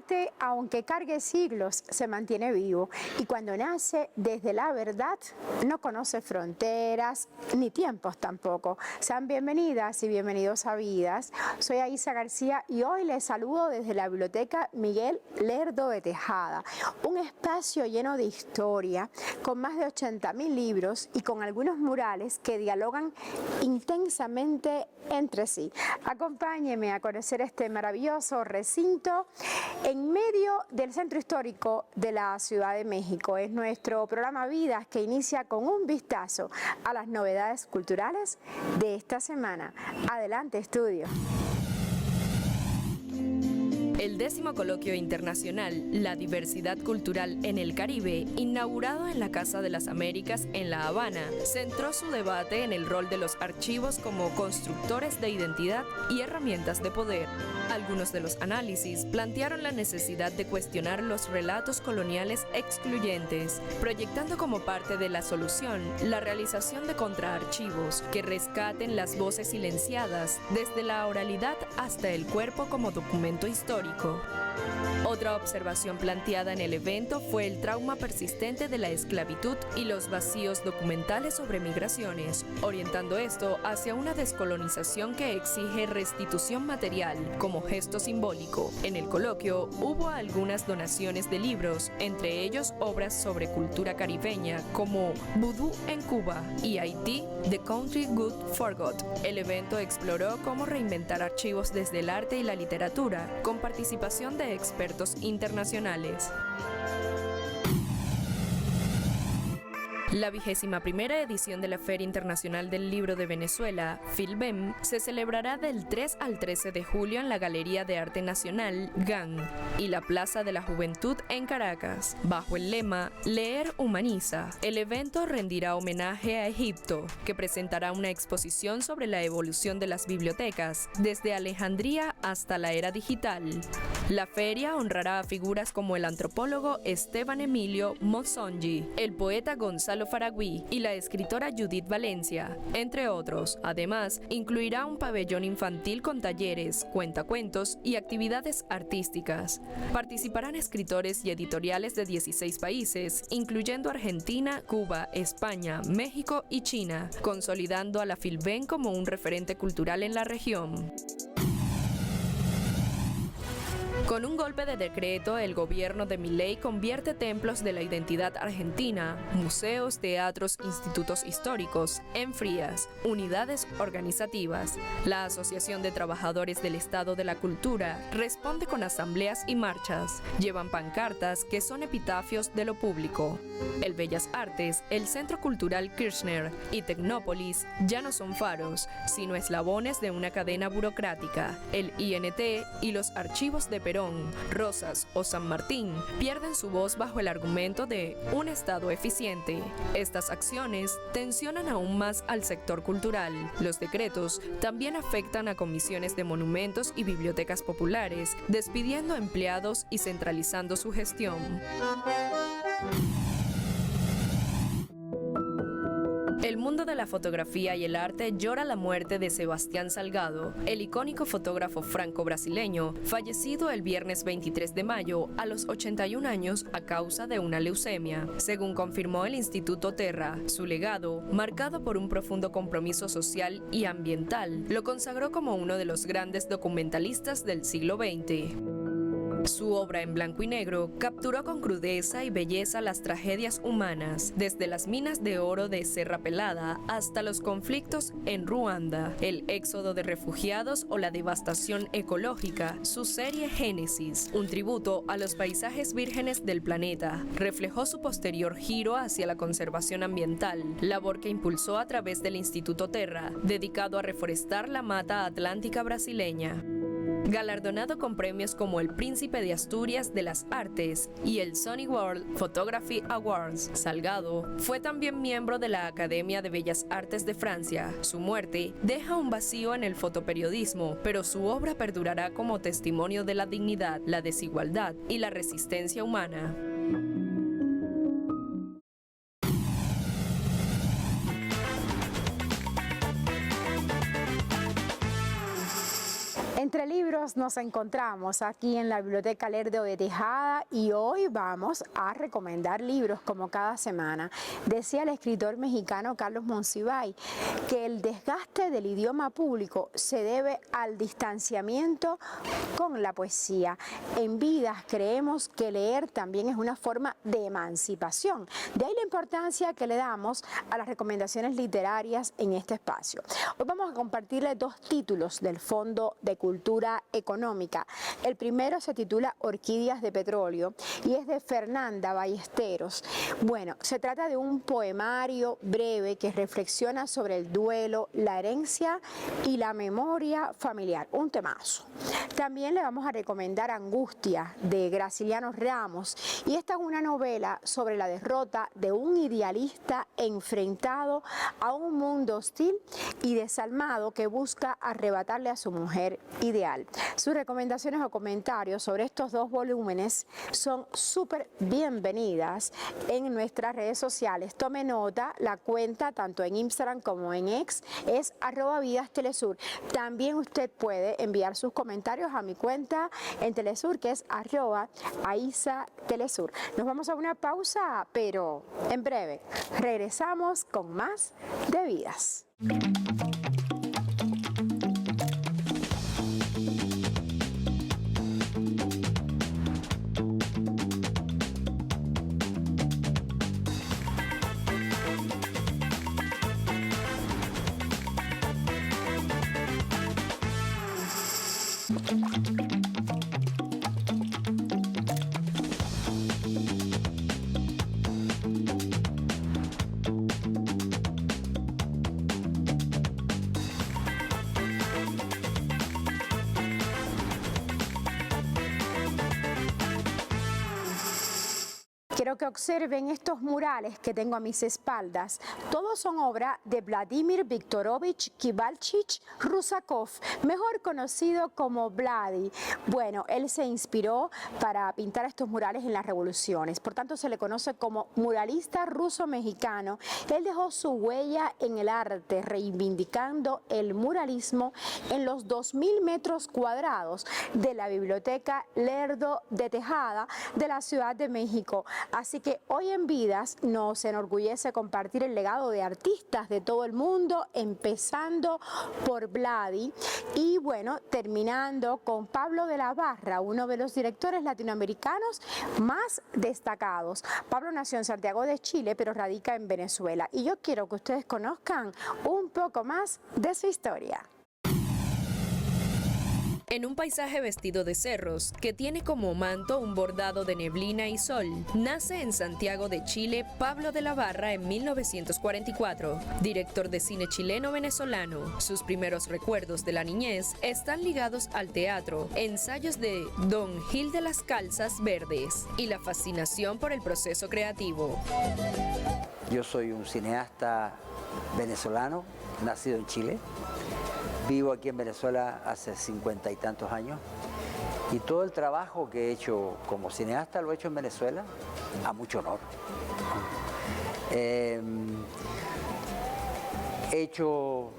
arte, aunque cargue siglos, se mantiene vivo y cuando nace desde la verdad no conoce fronteras ni tiempos tampoco. Sean bienvenidas y bienvenidos a Vidas. Soy Aisa García y hoy les saludo desde la Biblioteca Miguel Lerdo de Tejada, un espacio lleno de historia, con más de 80.000 libros y con algunos murales que dialogan intensamente entre sí. Acompáñenme a conocer este maravilloso recinto en medio del centro histórico de la Ciudad de México. Es nuestro programa Vidas que inicia con un vistazo a las novedades culturales de esta semana. Adelante, estudio. El 10º Coloquio Internacional La Diversidad Cultural en el Caribe, inaugurado en la Casa de las Américas en La Habana, centró su debate en el rol de los archivos como constructores de identidad y herramientas de poder. Algunos de los análisis plantearon la necesidad de cuestionar los relatos coloniales excluyentes, proyectando como parte de la solución la realización de contraarchivos que rescaten las voces silenciadas desde la oralidad hasta el cuerpo como documento histórico. Otra observación planteada en el evento fue el trauma persistente de la esclavitud y los vacíos documentales sobre migraciones, orientando esto hacia una descolonización que exige restitución material como gesto simbólico. En el coloquio hubo algunas donaciones de libros, entre ellos obras sobre cultura caribeña como Vudú en Cuba y Haití, The Country Good Forgot. El evento exploró cómo reinventar archivos desde el arte y la literatura, con participación de expertos internacionales. La 21ª edición de la Feria Internacional del Libro de Venezuela, FILBEM, se celebrará del 3 al 13 de julio en la Galería de Arte Nacional, GAN, y la Plaza de la Juventud en Caracas. Bajo el lema Leer humaniza, el evento rendirá homenaje a Egipto, que presentará una exposición sobre la evolución de las bibliotecas, desde Alejandría hasta la era digital. La feria honrará a figuras como el antropólogo Esteban Emilio Monsongi, el poeta Gonzalo Faragüí y la escritora Judith Valencia, entre otros. Además, incluirá un pabellón infantil con talleres, cuentacuentos y actividades artísticas. Participarán escritores y editoriales de 16 países, incluyendo Argentina, Cuba, España, México y China, consolidando a la FILBEM como un referente cultural en la región. Con un golpe de decreto, el gobierno de Milei convierte templos de la identidad argentina, museos, teatros, institutos históricos, en frías, unidades organizativas. La Asociación de Trabajadores del Estado de la Cultura responde con asambleas y marchas. Llevan pancartas que son epitafios de lo público. El Bellas Artes, el Centro Cultural Kirchner y Tecnópolis ya no son faros, sino eslabones de una cadena burocrática. El INT y los archivos de Perón, Rosas o San Martín pierden su voz bajo el argumento de un Estado eficiente. Estas acciones tensionan aún más al sector cultural. Los decretos también afectan a comisiones de monumentos y bibliotecas populares, despidiendo empleados y centralizando su gestión. El mundo de la fotografía y el arte llora la muerte de Sebastián Salgado, el icónico fotógrafo franco-brasileño, fallecido el viernes 23 de mayo a los 81 años a causa de una leucemia. Según confirmó el Instituto Terra, su legado, marcado por un profundo compromiso social y ambiental, lo consagró como uno de los grandes documentalistas del siglo XX. Su obra en blanco y negro capturó con crudeza y belleza las tragedias humanas, desde las minas de oro de Serra Pelada hasta los conflictos en Ruanda, el éxodo de refugiados o la devastación ecológica. Su serie Génesis, un tributo a los paisajes vírgenes del planeta, reflejó su posterior giro hacia la conservación ambiental, labor que impulsó a través del Instituto Terra, dedicado a reforestar la mata atlántica brasileña. Galardonado con premios como el Príncipe de Asturias de las Artes y el Sony World Photography Awards, Salgado fue también miembro de la Academia de Bellas Artes de Francia. Su muerte deja un vacío en el fotoperiodismo, pero su obra perdurará como testimonio de la dignidad, la desigualdad y la resistencia humana. Entre libros nos encontramos aquí en la Biblioteca Lerdo de Tejada y hoy vamos a recomendar libros como cada semana. Decía el escritor mexicano Carlos Monsiváis que el desgaste del idioma público se debe al distanciamiento con la poesía. En Vidas creemos que leer también es una forma de emancipación. De ahí la importancia que le damos a las recomendaciones literarias en este espacio. Hoy vamos a compartirles dos títulos del Fondo de Cultura Económica. El primero se titula Orquídeas de Petróleo y es de Fernanda Ballesteros. Bueno, se trata de un poemario breve que reflexiona sobre el duelo, la herencia y la memoria familiar. Un temazo. También le vamos a recomendar Angustia de Graciliano Ramos y esta es una novela sobre la derrota de un idealista enfrentado a un mundo hostil y desalmado que busca arrebatarle a su mujer ideal. Sus recomendaciones o comentarios sobre estos dos volúmenes son súper bienvenidas en nuestras redes sociales. Tome nota, la cuenta tanto en Instagram como en X es @vidastelesur. También usted puede enviar sus comentarios a mi cuenta en Telesur, que es @AisaTelesur. Nos vamos a una pausa, pero en breve regresamos con más de Vidas. Quiero que observen estos murales que tengo a mis espaldas. Todos son obra de Vladimir Viktorovich Kivalchich-Rusakov, mejor conocido como Vladi. Bueno, él se inspiró para pintar estos murales en las revoluciones, por tanto se le conoce como muralista ruso-mexicano. Él dejó su huella en el arte, reivindicando el muralismo en los 2000 metros cuadrados de la Biblioteca Lerdo de Tejada de la Ciudad de México. Así que hoy en Vidas nos enorgullece compartir el legado de artistas de todo el mundo, empezando por Vladi y bueno, terminando con Pablo de la Barra, uno de los directores latinoamericanos más destacados. Pablo nació en Santiago de Chile, pero radica en Venezuela. Y yo quiero que ustedes conozcan un poco más de su historia. En un paisaje vestido de cerros, que tiene como manto un bordado de neblina y sol, nace en Santiago de Chile Pablo de la Barra en 1944, director de cine chileno-venezolano. Sus primeros recuerdos de la niñez están ligados al teatro, ensayos de Don Gil de las Calzas Verdes y la fascinación por el proceso creativo. Yo soy un cineasta venezolano, nacido en Chile. Vivo aquí en Venezuela hace 50 y tantos años y todo el trabajo que he hecho como cineasta lo he hecho en Venezuela a mucho honor. He hecho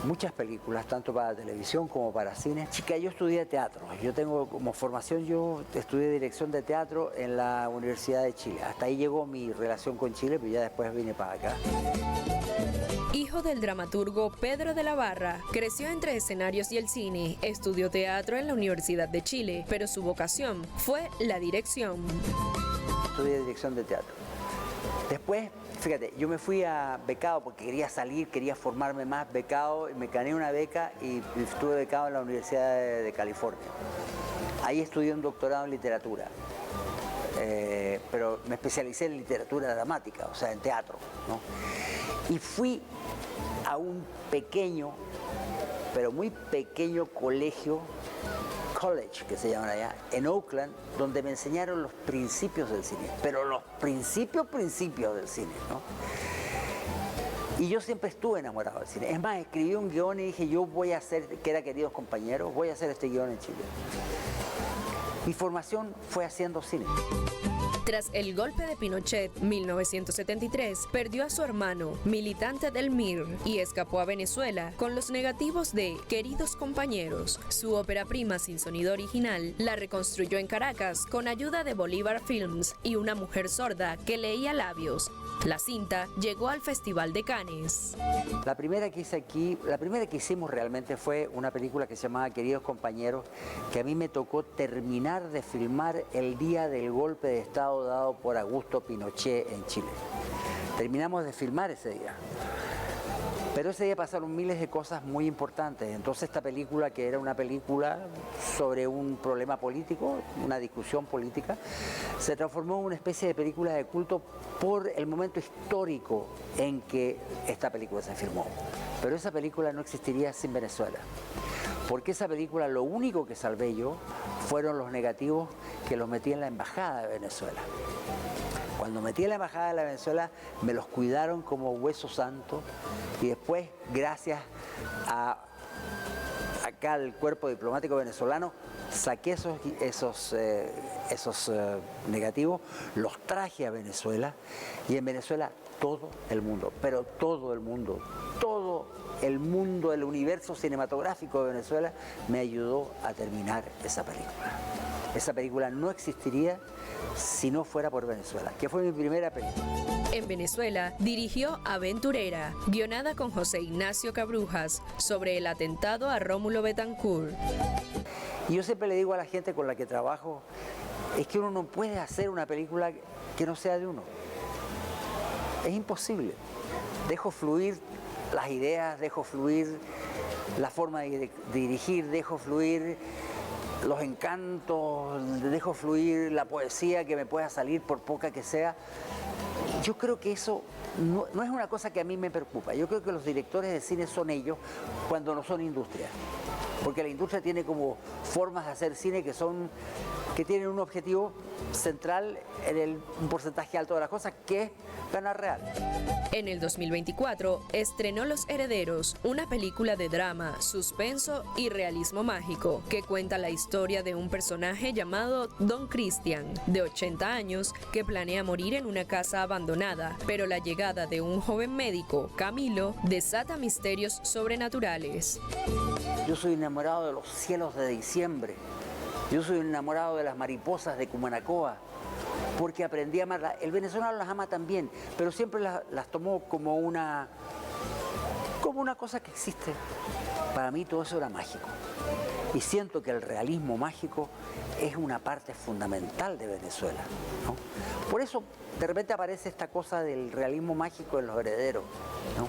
muchas películas, tanto para televisión como para cine. Chica, yo estudié teatro. Yo tengo como formación, yo estudié dirección de teatro en la Universidad de Chile. Hasta ahí llegó mi relación con Chile, pero ya después vine para acá. Hijo del dramaturgo Pedro de la Barra, creció entre escenarios y el cine, estudió teatro en la Universidad de Chile, pero su vocación fue la dirección. Estudié dirección de teatro. Después, fíjate, yo me fui a becado porque quería salir, quería formarme más, becado, y me gané una beca y estuve becado en la Universidad de California. Ahí estudié un doctorado en literatura, pero me especialicé en literatura dramática, o sea, en teatro, ¿no? Y fui a un pequeño, pero muy pequeño college, que se llaman allá, en Oakland, donde me enseñaron los principios del cine, pero los principios del cine, ¿no? Y yo siempre estuve enamorado del cine. Es más, escribí un guión y dije, yo voy a hacer, que era Queridos Compañeros, voy a hacer este guión en Chile. Mi formación fue haciendo cine. Tras el golpe de Pinochet, 1973, perdió a su hermano, militante del MIR, y escapó a Venezuela con los negativos de Queridos compañeros. Su ópera prima sin sonido original la reconstruyó en Caracas con ayuda de Bolívar Films y una mujer sorda que leía labios. La cinta llegó al Festival de Cannes. La primera que hicimos realmente fue una película que se llamaba Queridos compañeros, que a mí me tocó terminar de filmar el día del golpe de Estado dado por Augusto Pinochet en Chile. Terminamos de filmar ese día. Pero ese día pasaron miles de cosas muy importantes. Entonces esta película, que era una película sobre un problema político, una discusión política, se transformó en una especie de película de culto por el momento histórico en que esta película se filmó. Pero esa película no existiría sin Venezuela. Porque esa película, lo único que salvé yo fueron los negativos que los metí en la embajada de Venezuela. Cuando metí en la embajada de la Venezuela, me los cuidaron como hueso santo, y después, gracias a acá al cuerpo diplomático venezolano, saqué esos negativos, los traje a Venezuela, y en Venezuela todo el mundo, pero todo el mundo, el universo cinematográfico de Venezuela me ayudó a terminar esa película. Esa película no existiría si no fuera por Venezuela, que fue mi primera película. En Venezuela dirigió Aventurera, guionada con José Ignacio Cabrujas, sobre el atentado a Rómulo Betancourt. Y yo siempre le digo a la gente con la que trabajo, es que uno no puede hacer una película que no sea de uno. Es imposible. Dejo fluir las ideas, dejo fluir la forma de dirigir, dejo fluir los encantos, dejo fluir la poesía que me pueda salir por poca que sea. Yo creo que eso no es una cosa que a mí me preocupa. Yo creo que los directores de cine son ellos cuando no son industria. Porque la industria tiene como formas de hacer cine que tienen un objetivo central en un porcentaje alto de las cosas, que es ganar real. En el 2024 estrenó Los Herederos, una película de drama, suspenso y realismo mágico que cuenta la historia de un personaje llamado Don Cristian, de 80 años, que planea morir en una casa abandonada, pero la llegada de un joven médico, Camilo, desata misterios sobrenaturales. Yo soy enamorado de los cielos de diciembre. Yo soy enamorado de las mariposas de Cumanacoa, porque aprendí a amarlas. El venezolano las ama también, pero siempre las tomó como una cosa que existe. Para mí todo eso era mágico. Y siento que el realismo mágico es una parte fundamental de Venezuela, ¿no? Por eso de repente aparece esta cosa del realismo mágico en Los Herederos, ¿no?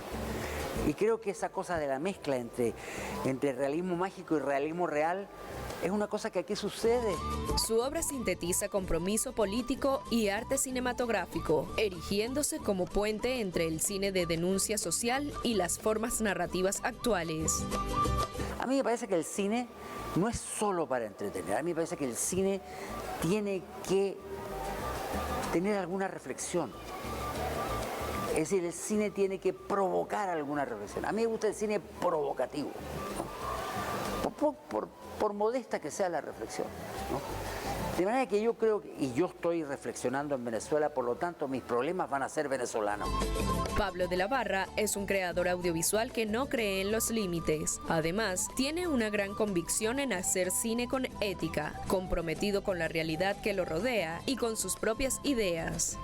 Y creo que esa cosa de la mezcla entre realismo mágico y realismo real es una cosa que aquí sucede. Su obra sintetiza compromiso político y arte cinematográfico, erigiéndose como puente entre el cine de denuncia social y las formas narrativas actuales. A mí me parece que el cine no es solo para entretener. A mí me parece que el cine tiene que tener alguna reflexión. Es decir, el cine tiene que provocar alguna reflexión. A mí me gusta el cine provocativo, ¿no? Por modesta que sea la reflexión, ¿no? De manera que yo creo, y yo estoy reflexionando en Venezuela, por lo tanto mis problemas van a ser venezolanos. Pablo de la Barra es un creador audiovisual que no cree en los límites. Además, tiene una gran convicción en hacer cine con ética, comprometido con la realidad que lo rodea y con sus propias ideas.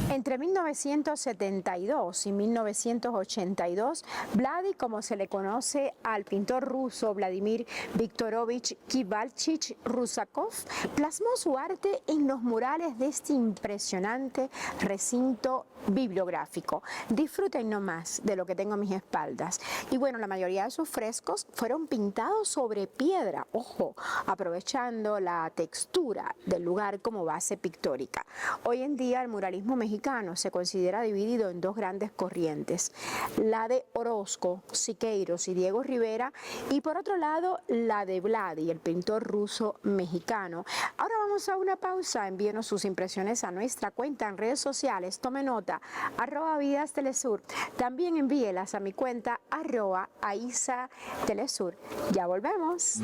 Entre 1972 y 1982, Vladi, como se le conoce al pintor ruso Vladimir Viktorovich Kivalchich-Rusakov, plasmó su arte en los murales de este impresionante recinto bibliográfico. Disfruten nomás de lo que tengo a mis espaldas. Y bueno, la mayoría de sus frescos fueron pintados sobre piedra, ojo, aprovechando la textura del lugar como base pictórica. Hoy en día el muralismo mexicano mexicano se considera dividido en dos grandes corrientes, la de Orozco, Siqueiros y Diego Rivera, y por otro lado la de Vladi, el pintor ruso mexicano. Ahora vamos a una pausa, envíenos sus impresiones a nuestra cuenta en redes sociales, tome nota, @vidastelesur, también envíelas a mi cuenta @aisatelesur. Ya volvemos.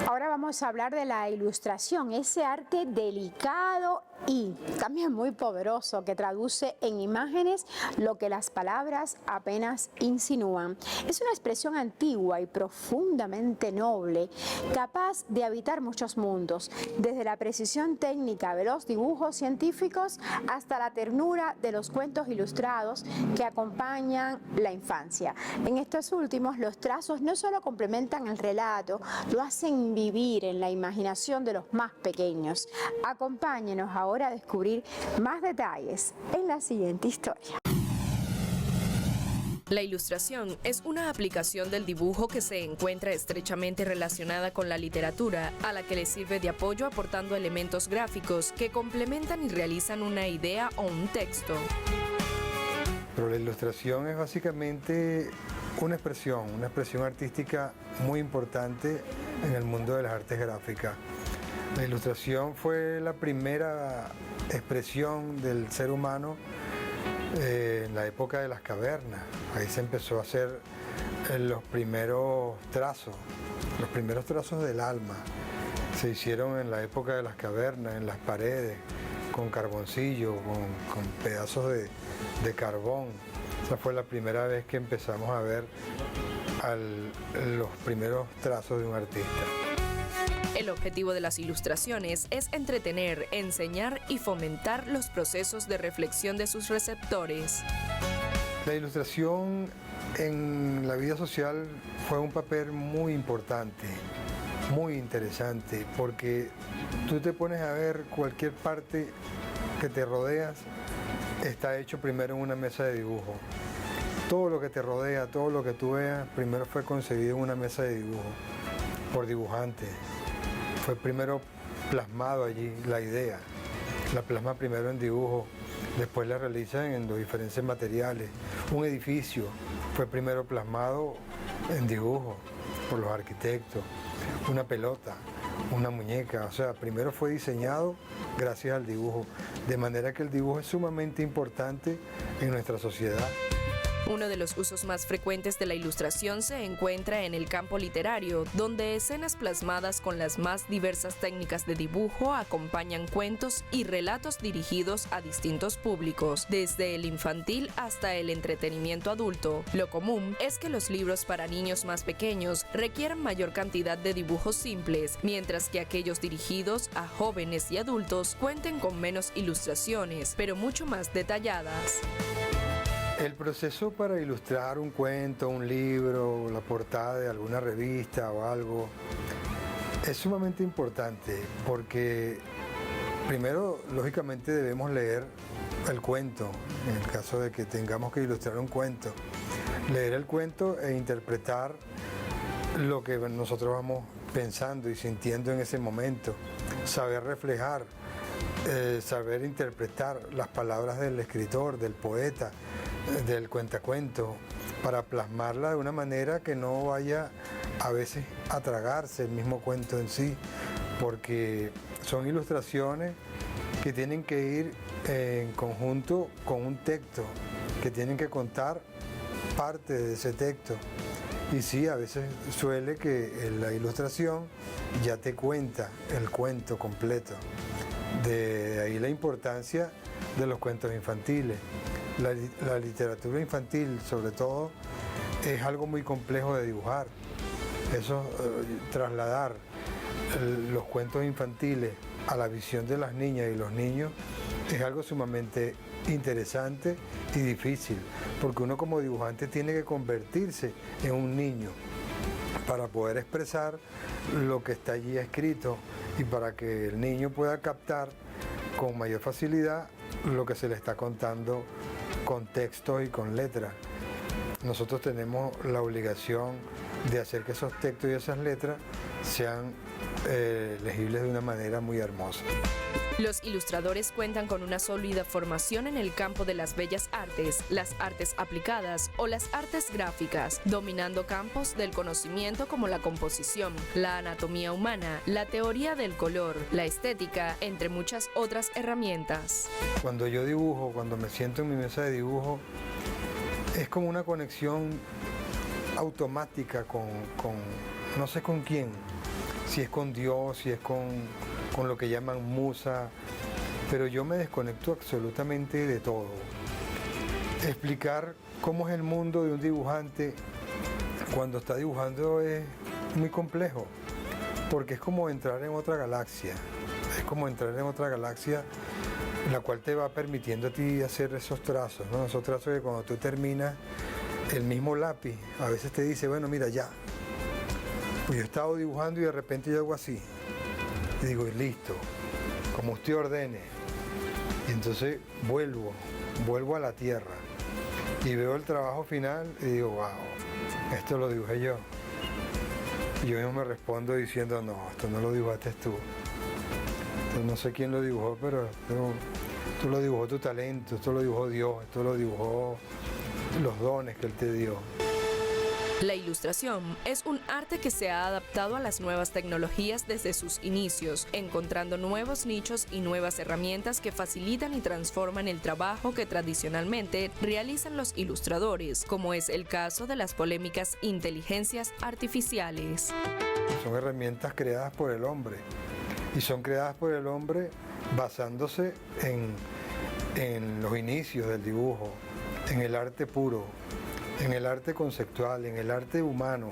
Ahora vamos a hablar de la ilustración, ese arte delicado y también muy poderoso que traduce en imágenes lo que las palabras apenas insinúan. Es una expresión antigua y profundamente noble, capaz de habitar muchos mundos, desde la precisión técnica de los dibujos científicos hasta la ternura de los cuentos ilustrados que acompañan la infancia. En estos últimos, los trazos no solo complementan el relato, lo hacen vivir en la imaginación de los más pequeños. Acompáñenos ahora a descubrir más detalles en la siguiente historia. La ilustración es una aplicación del dibujo que se encuentra estrechamente relacionada con la literatura, a la que le sirve de apoyo aportando elementos gráficos que complementan y realizan una idea o un texto. Pero la ilustración es básicamente una expresión artística muy importante en el mundo de las artes gráficas. La ilustración fue la primera expresión del ser humano en la época de las cavernas. Ahí se empezó a hacer los primeros trazos del alma. Se hicieron en la época de las cavernas, en las paredes, con carboncillo, con pedazos de carbón. Esa fue la primera vez que empezamos a ver los primeros trazos de un artista. El objetivo de las ilustraciones es entretener, enseñar y fomentar los procesos de reflexión de sus receptores. La ilustración en la vida social fue un papel muy importante, muy interesante, porque tú te pones a ver cualquier parte que te rodeas, está hecho primero en una mesa de dibujo. Todo lo que te rodea, todo lo que tú veas, primero fue concebido en una mesa de dibujo, por dibujantes. Fue primero plasmado allí la idea, la plasma primero en dibujo, después la realizan en los diferentes materiales. Un edificio fue primero plasmado en dibujo por los arquitectos, una pelota, una muñeca, o sea, primero fue diseñado gracias al dibujo, de manera que el dibujo es sumamente importante en nuestra sociedad. Uno de los usos más frecuentes de la ilustración se encuentra en el campo literario, donde escenas plasmadas con las más diversas técnicas de dibujo acompañan cuentos y relatos dirigidos a distintos públicos, desde el infantil hasta el entretenimiento adulto. Lo común es que los libros para niños más pequeños requieran mayor cantidad de dibujos simples, mientras que aquellos dirigidos a jóvenes y adultos cuenten con menos ilustraciones, pero mucho más detalladas. El proceso para ilustrar un cuento, un libro, la portada de alguna revista o algo, es sumamente importante porque primero, lógicamente, debemos leer el cuento, en el caso de que tengamos que ilustrar un cuento. Leer el cuento e interpretar lo que nosotros vamos pensando y sintiendo en ese momento. Saber reflejar, saber interpretar las palabras del escritor, del poeta, del cuentacuento, para plasmarla de una manera que no vaya a veces a tragarse el mismo cuento en sí, porque son ilustraciones que tienen que ir en conjunto con un texto, que tienen que contar parte de ese texto. Y sí, a veces suele que la ilustración ya te cuenta el cuento completo. De ahí la importancia de los cuentos infantiles. La literatura infantil, sobre todo, es algo muy complejo de dibujar. Eso, trasladar los cuentos infantiles a la visión de las niñas y los niños es algo sumamente interesante y difícil, porque uno como dibujante tiene que convertirse en un niño para poder expresar lo que está allí escrito y para que el niño pueda captar con mayor facilidad lo que se le está contando con texto y con letras. Nosotros tenemos la obligación de hacer que esos textos y esas letras sean legibles de una manera muy hermosa. Los ilustradores cuentan con una sólida formación en el campo de las bellas artes, las artes aplicadas o las artes gráficas, dominando campos del conocimiento como la composición, la anatomía humana, la teoría del color, la estética, entre muchas otras herramientas. Cuando yo dibujo, cuando me siento en mi mesa de dibujo, es como una conexión automática con no sé con quién, si es con Dios, si es con lo que llaman musa, pero yo me desconecto absolutamente de todo. Explicar cómo es el mundo de un dibujante cuando está dibujando es muy complejo, porque es como entrar en otra galaxia, la cual te va permitiendo a ti hacer esos trazos, ¿no? Esos trazos que cuando tú terminas, el mismo lápiz a veces te dice, bueno, mira, ya. Pues yo he estado dibujando y de repente yo hago así. Y digo, listo, como usted ordene. Y entonces vuelvo a la tierra. Y veo el trabajo final y digo, wow, esto lo dibujé yo. Y yo mismo me respondo diciendo, no, esto no lo dibujaste tú. Entonces, no sé quién lo dibujó, pero esto lo dibujó tu talento, esto lo dibujó Dios, esto lo dibujó los dones que Él te dio. La ilustración es un arte que se ha adaptado a las nuevas tecnologías desde sus inicios, encontrando nuevos nichos y nuevas herramientas que facilitan y transforman el trabajo que tradicionalmente realizan los ilustradores, como es el caso de las polémicas inteligencias artificiales. Son herramientas creadas por el hombre, y son creadas por el hombre basándose en los inicios del dibujo, en el arte puro, en el arte conceptual, en el arte humano,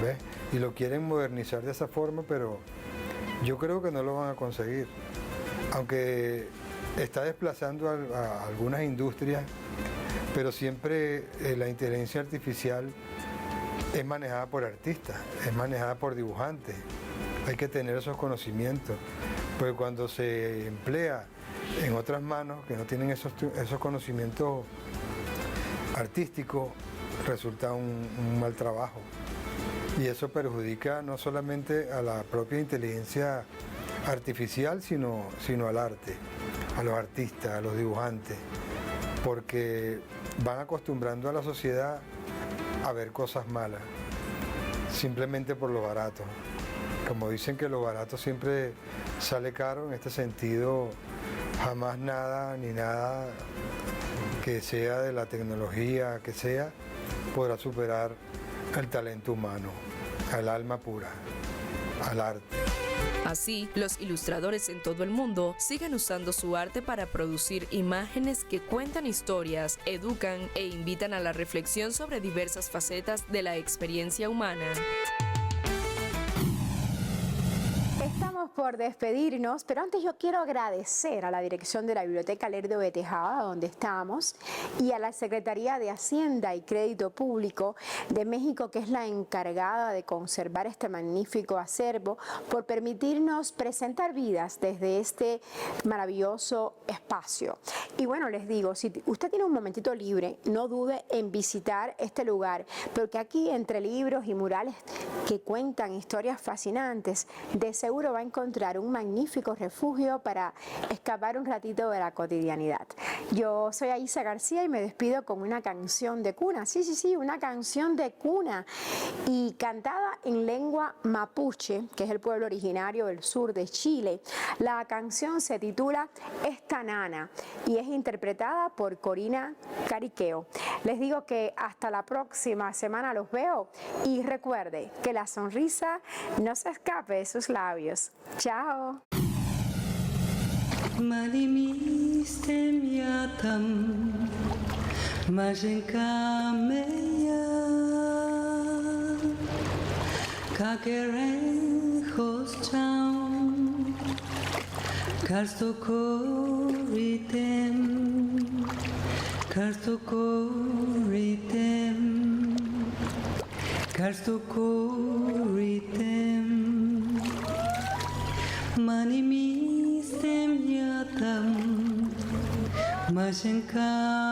¿ves? Y lo quieren modernizar de esa forma, pero yo creo que no lo van a conseguir. Aunque está desplazando a algunas industrias, pero siempre la inteligencia artificial es manejada por artistas, es manejada por dibujantes. Hay que tener esos conocimientos, porque cuando se emplea en otras manos que no tienen esos conocimientos artístico, resulta un mal trabajo, y eso perjudica no solamente a la propia inteligencia artificial, sino al arte, a los artistas, a los dibujantes, porque van acostumbrando a la sociedad a ver cosas malas simplemente por lo barato. Como dicen que lo barato siempre sale caro, en este sentido jamás nada ni nada que sea de la tecnología que sea podrá superar el talento humano, al alma pura, al arte. Así, los ilustradores en todo el mundo siguen usando su arte para producir imágenes que cuentan historias, educan e invitan a la reflexión sobre diversas facetas de la experiencia humana. Estamos por despedirnos, pero antes yo quiero agradecer a la dirección de la Biblioteca Lerdo de Tejada, donde estamos, y a la Secretaría de Hacienda y Crédito Público de México, que es la encargada de conservar este magnífico acervo, por permitirnos presentar vidas desde este maravilloso espacio. Y bueno, les digo, si usted tiene un momentito libre, no dude en visitar este lugar, porque aquí entre libros y murales que cuentan historias fascinantes, de seguro va a encontrar un magnífico refugio para escapar un ratito de la cotidianidad. Yo soy Aisa García y me despido con una canción de cuna, sí, una canción de cuna, y cantada en lengua mapuche, que es el pueblo originario del sur de Chile. La canción se titula Esta Nana y es interpretada por Corina Cariqueo. Les digo que hasta la próxima semana los veo, y recuerde que la sonrisa no se escape de sus labios. Chao. Malimiste miatam majenkameya Town, Karstokoritem, Manimistem yatam, Mashenka.